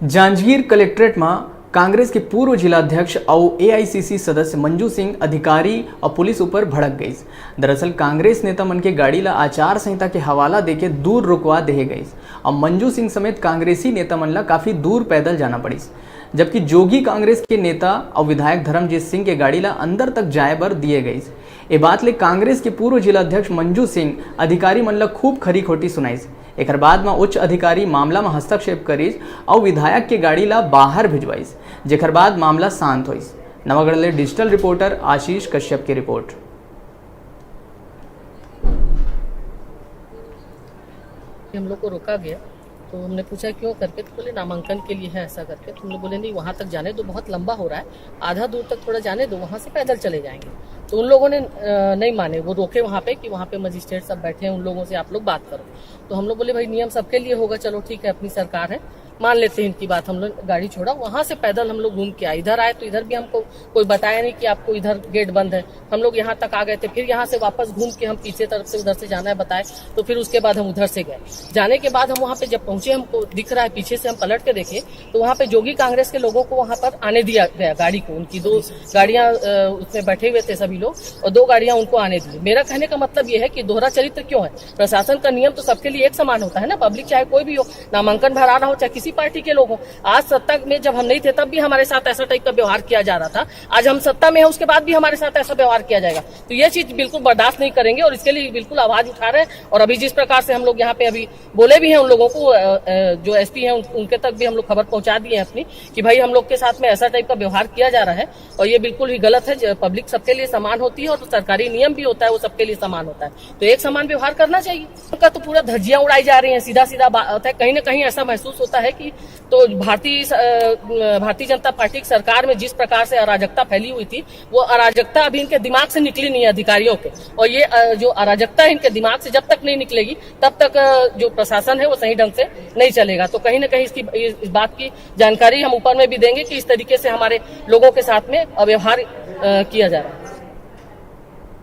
Janjgir collectorate में कांग्रेस के पूर्व जिलाध्यक्ष और एआईसीसी सदस्य मंजू सिंह अधिकारी और पुलिस ऊपर भड़क गई। दरअसल कांग्रेस नेता मन के गाड़ी ला आचार संहिता के हवाला देके दूर रुकवा दे गई और मंजू सिंह समेत कांग्रेसी नेता मन ला काफी दूर पैदल जाना पड़ी, जबकि जोगी कांग्रेस के नेता और विधायक धर्मजीत सिंह के गाड़ी ला अंदर तक जाए बर दिए गई। ये बात ले कांग्रेस के पूर्व जिलाध्यक्ष मंजू सिंह अधिकारी मन ला खूब खरी खोटी सुनाई। एक बाद में उच्च अधिकारी मामला में हस्तक्षेप करीज और विधायक के गाड़ी ला बाहर भिजवाईस, जेकर बाद मामला शांत होइस। नवागढ़ ले डिजिटल रिपोर्टर आशीष कश्यप की रिपोर्ट। हम लोग को रोका गया तो हमने पूछा क्यों करके, तो बोले नामांकन के लिए है ऐसा करके। तो हम लोग बोले नहीं, वहाँ तक जाने दो, बहुत लंबा हो रहा है, आधा दूर तक थोड़ा जाने दो, वहाँ से पैदल चले जाएंगे। तो उन लोगों ने नहीं माने, वो रोके वहाँ पे कि वहाँ पे मजिस्ट्रेट सब बैठे हैं, उन लोगों से आप लोग बात करो। तो हम लोग बोले भाई नियम सबके लिए होगा, चलो ठीक है, अपनी सरकार है, मान लेते हैं इनकी बात। हम लोग गाड़ी छोड़ा, वहां से पैदल हम लोग घूम के आए। इधर आए तो इधर भी हमको कोई बताया नहीं कि आपको इधर गेट बंद है। हम लोग यहाँ तक आ गए थे, फिर यहाँ से वापस घूम के हम पीछे तरफ से उधर से जाना है बताए, तो फिर उसके बाद हम उधर से गए। जाने के बाद हम वहाँ पे जब पहुंचे, हमको दिख रहा है पीछे से, हम पलट के देखे तो वहाँ पे जोगी कांग्रेस के लोगों को वहाँ पर आने दिया गया, गाड़ी को। उनकी 2 गाड़ियां उसमें बैठे हुए थे सभी लोग, और 2 गाड़ियां उनको आने दी। मेरा कहने का मतलब ये है कि दोहरा चरित्र क्यों है? प्रशासन का नियम तो सबके लिए एक समान होता है ना, पब्लिक चाहे कोई भी हो, नामांकन भराना हो चाहे किसी पार्टी के लोग हो। आज सत्ता में जब हम नहीं थे तब भी हमारे साथ ऐसा टाइप का व्यवहार किया जा रहा था, आज हम सत्ता में है उसके बाद भी हमारे साथ ऐसा व्यवहार किया जाएगा, तो ये चीज बिल्कुल बर्दाश्त नहीं करेंगे और इसके लिए बिल्कुल आवाज उठा रहे हैं। और अभी जिस प्रकार से हम लोग यहाँ पे अभी बोले भी हैं, उन लोगों को जो एसपी हैं उनके तक भी हम लोग खबर पहुंचा दिए हैं अपनी, कि भाई हम लोग के साथ में ऐसा टाइप का व्यवहार किया जा रहा है और ये बिल्कुल ही गलत है। पब्लिक सबके लिए समान होती है और सरकारी नियम भी होता है, वो सबके लिए समान होता है, तो एक समान व्यवहार करना चाहिए। उनका तो पूरा धज्जियां उड़ाई जा रही है, सीधा सीधा बात है। कहीं ना कहीं ऐसा महसूस होता है कि तो भारतीय जनता पार्टी की सरकार में जिस प्रकार से अराजकता फैली हुई थी, वो अराजकता अभी इनके दिमाग से निकली नहीं है अधिकारियों के, और ये जो अराजकता इनके दिमाग से जब तक नहीं निकलेगी तब तक जो प्रशासन है वो सही ढंग से नहीं चलेगा। तो कहीं ना कहीं इस बात की जानकारी हम ऊपर में भी देंगे कि इस तरीके से हमारे लोगों के साथ में व्यवहार किया जा रहा है।